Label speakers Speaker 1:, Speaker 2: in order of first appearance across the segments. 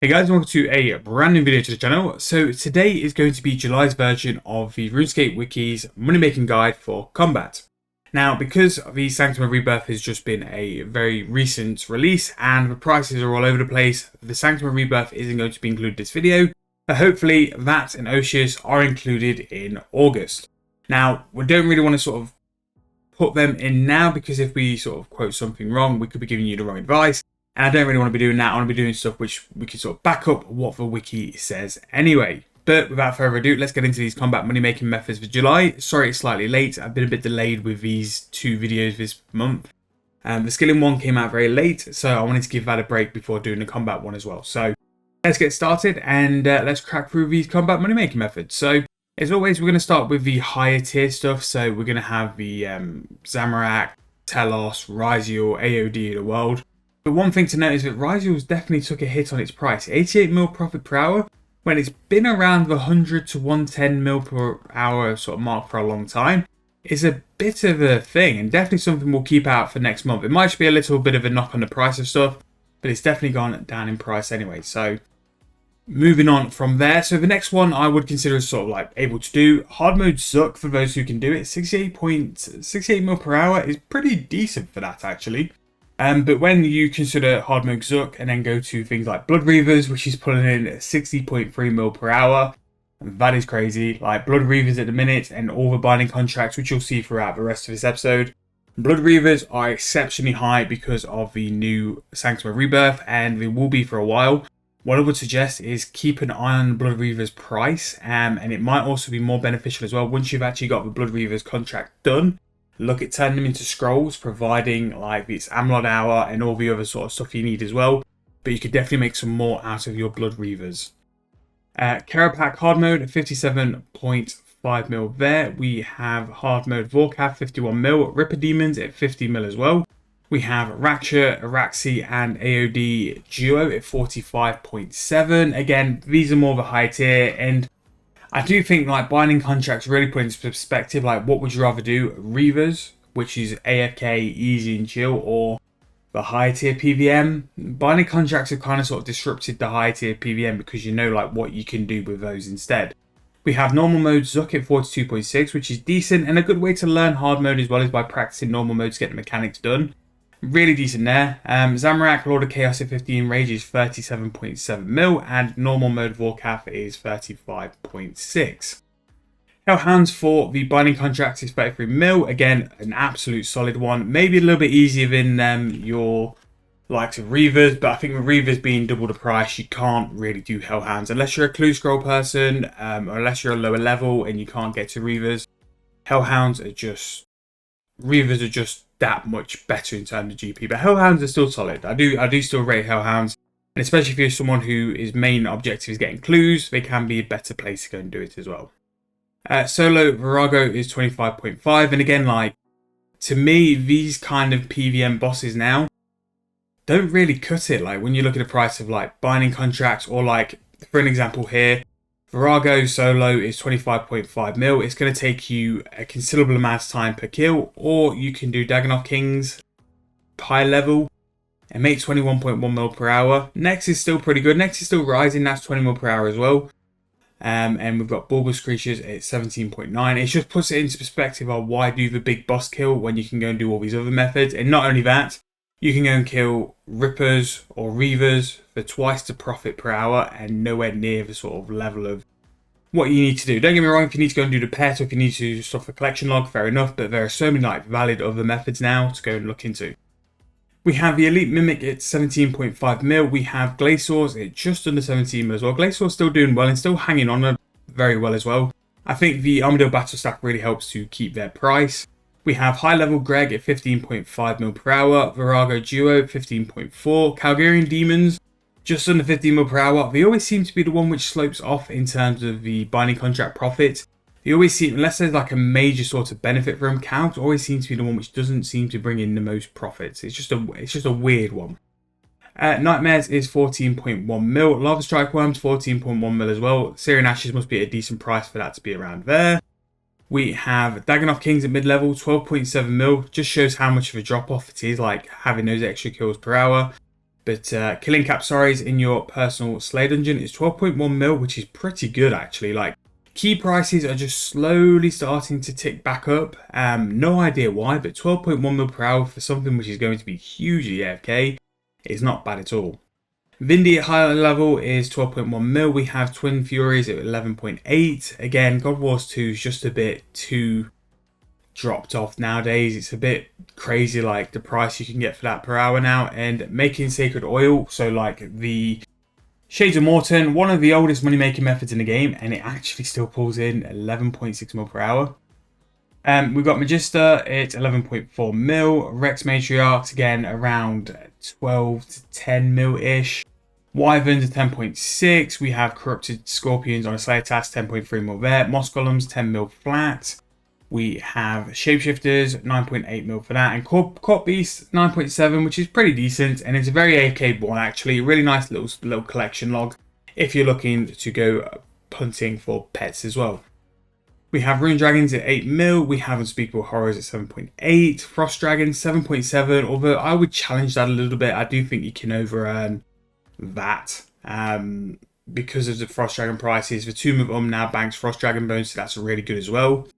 Speaker 1: Hey guys, welcome to a brand new video to the channel. So today is going to be July's version of the Runescape Wiki's money making guide for combat. Now, because the Sanctum of Rebirth has just been a very recent release and the prices are all over the place, the Sanctum of Rebirth isn't going to be included in this video, but hopefully that and Oceus are included in August. Now, we don't really want to sort of put them in now because if we sort of quote something wrong, we could be giving you the wrong advice. And I don't really want to be doing that. I want to be doing stuff which we can sort of back up what the wiki says anyway. But without further ado, let's get into these combat money making methods for July. Sorry it's slightly late. I've been a bit delayed with these two videos this month. The skilling one came out very late, so I wanted to give that a break before doing the combat one as well. So let's get started and let's crack through these combat money making methods. So as always, we're going to start with the higher tier stuff. So we're going to have the Zamorak, Telos, Ryziel, AOD of the world. But one thing to note is that Ryziel's definitely took a hit on its price. 88 mil profit per hour, when it's been around the 100 to 110 mil per hour sort of mark for a long time, is a bit of a thing and definitely something we'll keep out for next month. It might just be a little bit of a knock on the price of stuff, but it's definitely gone down in price anyway. So moving on from there. So the next one I would consider as sort of like able to do. Hard mode Zuck for those who can do it. 68 mil per hour is pretty decent for that actually. But when you consider hard mode Zuck and then go to things like Blood Reavers, which is pulling in 60.3 mil per hour, that is crazy. Like Blood Reavers at the minute and all the binding contracts, which you'll see throughout the rest of this episode. Blood Reavers are exceptionally high because of the new Sanctum of Rebirth, and they will be for a while. What I would suggest is keep an eye on Blood Reavers price, and it might also be more beneficial as well once you've actually got the Blood Reavers contract done. Look at turning them into scrolls, providing like its Amlod Hour and all the other sort of stuff you need as well. But you could definitely make some more out of your Blood Reavers. Kerapac hard mode, 57.5 mil there. We have hard mode Vorkath, 51 mil. Ripper Demons at 50 mil as well. We have Raksha, Araxi and AOD Duo at 45.7. Again, these are more of a high tier, and I do think like binding contracts really put into perspective, like what would you rather do? Reavers, which is AFK, easy and chill, or the high tier PVM. Binding contracts have kind of sort of disrupted the high tier PVM because you know like what you can do with those instead. We have normal mode Zuck at 42.6, which is decent, and a good way to learn hard mode as well is by practicing normal mode to get the mechanics done. Really decent there. Zamorak Lord of Chaos at 15 Rage is 37.7 mil, and normal mode Vorkath is 35.6. Hellhounds for the binding contracts is 33 mil. Again, an absolute solid one. Maybe a little bit easier than your likes of Reavers, but I think with Reavers being double the price, you can't really do Hellhounds unless you're a clue scroll person, or unless you're a lower level and you can't get to Reavers. Hellhounds are just that much better in terms of GP, but Hellhounds are still solid. I do still rate Hellhounds, and especially if you're someone whose main objective is getting clues, they can be a better place to go and do it as well. Solo Virago is 25.5, and again, like to me, these kind of PVM bosses now don't really cut it. Like when you look at the price of like binding contracts, or like for an example here, Virago solo is 25.5 mil. It's going to take you a considerable amount of time per kill, or you can do Dagon Kings high level and make 21.1 mil per hour. Next is still pretty good. Next is still rising. That's 20 mil per hour as well. And we've got Bulbous Creatures at 17.9. It just puts it into perspective of why do the big boss kill when you can go and do all these other methods. And not only that, you can go and kill Rippers or Reavers for twice the profit per hour and nowhere near the sort of level of what you need to do. Don't get me wrong, if you need to go and do the pet or if you need to do stuff for collection log, fair enough, but there are so many like valid other methods now to go and look into. We have the Elite Mimic at 17.5 mil. We have Glaciors at just under 17 mil as well. Glacior's still doing well and still hanging on very well as well. I think the Armadillo Battle Stack really helps to keep their price. We have High Level Greg at 15.5 mil per hour, Virago Duo 15.4, Calgarian Demons just under 15 mil per hour. They always seem to be the one which slopes off in terms of the binding contract profit. They always seem, unless there's like a major sort of benefit from Cal, always seems to be the one which doesn't seem to bring in the most profits. It's just a weird one. Nightmares is 14.1 mil, Lava Strike Worms 14.1 mil as well. Syrian Ashes must be at a decent price for that to be around there. We have Dagon Kings at mid-level, 12.7 mil. Just shows how much of a drop-off it is, like having those extra kills per hour. But killing Capsaris in your personal Slay dungeon is 12.1 mil, which is pretty good actually. Like, key prices are just slowly starting to tick back up. No idea why, but 12.1 mil per hour for something which is going to be hugely AFK is not bad at all. Vindy at higher level is 12.1 mil. We have Twin Furies at 11.8. Again, God Wars 2 is just a bit too dropped off nowadays. It's a bit crazy, like the price you can get for that per hour now. And making Sacred Oil, so like the Shades of Morton, one of the oldest money making methods in the game, and it actually still pulls in 11.6 mil per hour. We've got Magister at 11.4 mil. Rex Matriarchs again around 12 to 10 mil ish. Wyverns at 10.6. We have Corrupted Scorpions on a Slayer task, 10.3 mil there. Moss Golems 10 mil flat. We have Shapeshifters, 9.8 mil for that, and Corp Beast 9.7, which is pretty decent, and it's a very AFK one actually. Really nice little collection log if you're looking to go hunting for pets as well. We have Rune Dragons at 8 mil. We have Unspeakable Horrors at 7.8. Frost Dragons 7.7. Although I would challenge that a little bit. I do think you can over earn that because of the Frost Dragon prices. The Tomb of now banks Frost Dragon bones, so that's really good as well.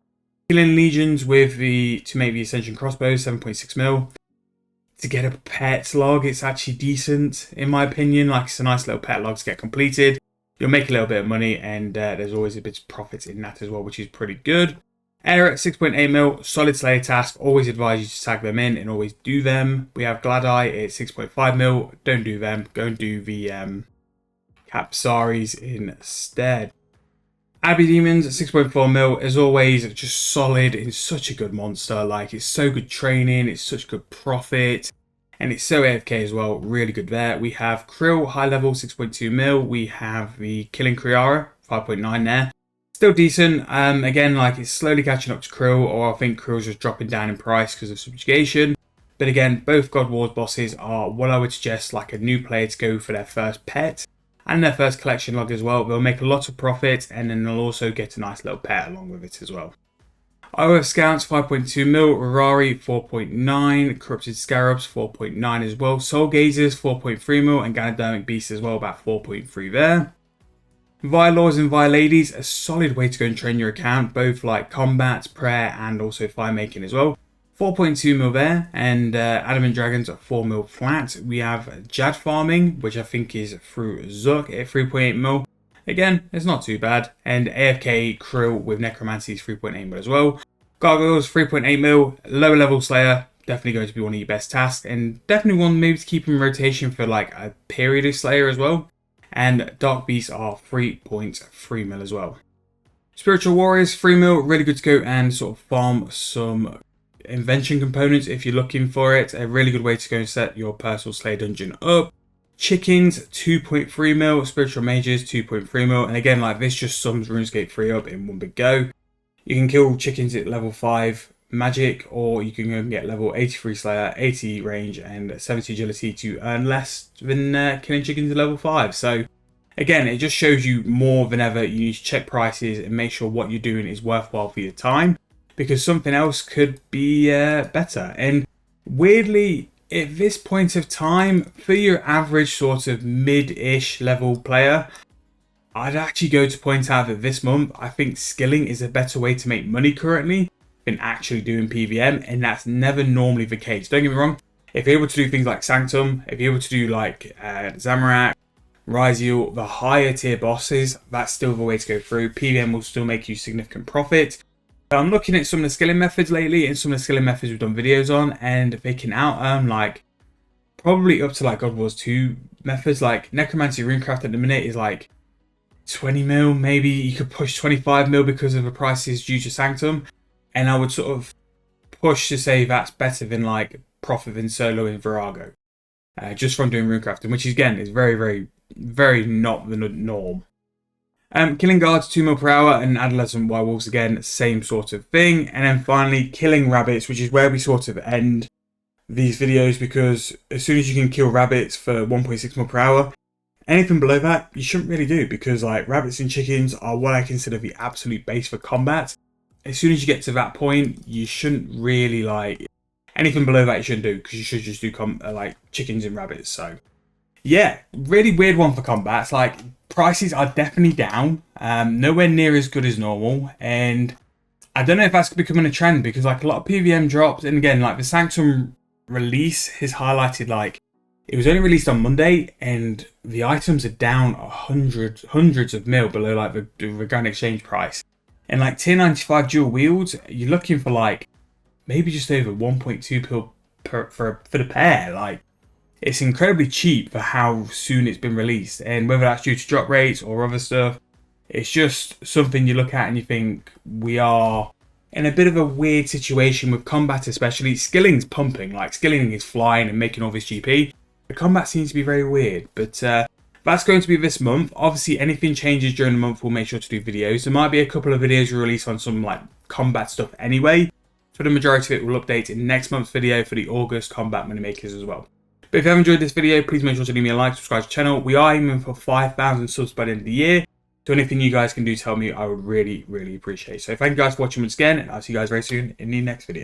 Speaker 1: Killing Legions with to make the Ascension Crossbows 7.6 mil. To get a pet log, it's actually decent in my opinion. Like, it's a nice little pet log to get completed. You'll make a little bit of money, and there's always a bit of profit in that as well, which is pretty good. Air at 6.8 mil, solid Slayer task. Always advise you to tag them in and always do them. We have Gladeye at 6.5 mil. Don't do them. Go and do the Capsaris instead. Abbey Demons at 6.4 mil. As always, just solid. It's such a good monster. Like, it's so good training. It's such good profit. And it's so AFK as well, really good there. We have Krill, high level, 6.2 mil. We have the Killing Kriara, 5.9 there. Still decent. Again, like, it's slowly catching up to Krill, or I think Krill's just dropping down in price because of subjugation. But again, both God Wars bosses are what I would suggest, like, a new player to go for their first pet and their first collection log as well. They'll make a lot of profit, and then they'll also get a nice little pet along with it as well. IOF Scouts 5.2 mil, Rarari 4.9, Corrupted Scarabs 4.9 as well, Soul Gazers 4.3 mil, and Ganodermic Beasts as well, about 4.3 there. Vilors and Viladies, a solid way to go and train your account, both like combat, prayer, and also fire making as well. 4.2 mil there, and Adamant Dragons at 4 mil flat. We have Jad Farming, which I think is through Zuck at 3.8 mil. Again, it's not too bad. And AFK Krill with Necromancy is 3.8 mil as well. Gargoyles 3.8 mil. Lower level Slayer, definitely going to be one of your best tasks. And definitely one maybe to keep in rotation for like a period of Slayer as well. And Dark Beasts are 3.3 mil as well. Spiritual Warriors 3 mil. Really good to go and sort of farm some invention components if you're looking for it. A really good way to go and set your personal Slayer dungeon up. Chickens 2.3 mil, Spiritual Mages 2.3 mil, and again, like, this just sums RuneScape 3 up in one big go. You can kill chickens at level 5 magic, or you can go and get level 83 Slayer, 80 range, and 70 agility to earn less than killing chickens at level 5. So again, it just shows you more than ever you need to check prices and make sure what you're doing is worthwhile for your time, because something else could be better. And weirdly, at this point of time, for your average sort of mid-ish level player, I'd actually go to point out that this month, I think skilling is a better way to make money currently than actually doing PVM, and that's never normally the case. Don't get me wrong, if you're able to do things like Sanctum, if you're able to do like Zamorak, Ryziel, the higher tier bosses, that's still the way to go through. PVM will still make you significant profit. I'm looking at some of the skilling methods lately, and some of the skilling methods we've done videos on, and they can out earn like probably up to like God Wars 2 methods. Like Necromancy Runecraft at the minute is like 20 mil, maybe you could push 25 mil because of the prices due to Sanctum, and I would sort of push to say that's better than like profit than solo in Virago, just from doing Runecrafting, which again is very not the norm. Killing Guards 2 mil per hour, and Adolescent Werewolves again, same sort of thing. And then finally Killing Rabbits, which is where we sort of end these videos, because as soon as you can kill rabbits for 1.6 mil per hour, anything below that you shouldn't really do, because like rabbits and chickens are what I consider the absolute base for combat. As soon as you get to that point, you shouldn't really like anything below that. You shouldn't do, because you should just do like chickens and rabbits. So Yeah, really weird one for combats. Like, prices are definitely down, nowhere near as good as normal, and I don't know if that's becoming a trend because like a lot of PVM drops, and again, like the Sanctum release is highlighted like it was only released on Monday, and the items are down hundreds of mil below like the Grand Exchange price. And like tier 95 dual wields, you're looking for like maybe just over 1.2 pil for the pair. Like, it's incredibly cheap for how soon it's been released, and whether that's due to drop rates or other stuff, it's just something you look at and you think we are in a bit of a weird situation with combat, especially. Skilling's pumping, like skilling is flying and making all this GP. The combat seems to be very weird, but that's going to be this month. Obviously, anything changes during the month, we'll make sure to do videos. There might be a couple of videos we release on some like combat stuff anyway. For the majority of it, we'll update in next month's video for the August combat money makers as well. But if you have enjoyed this video, please make sure to leave me a like, subscribe to the channel. We are aiming for 5,000 subs by the end of the year. So anything you guys can do to help me, I would really, really appreciate it. So thank you guys for watching once again, and I'll see you guys very soon in the next video.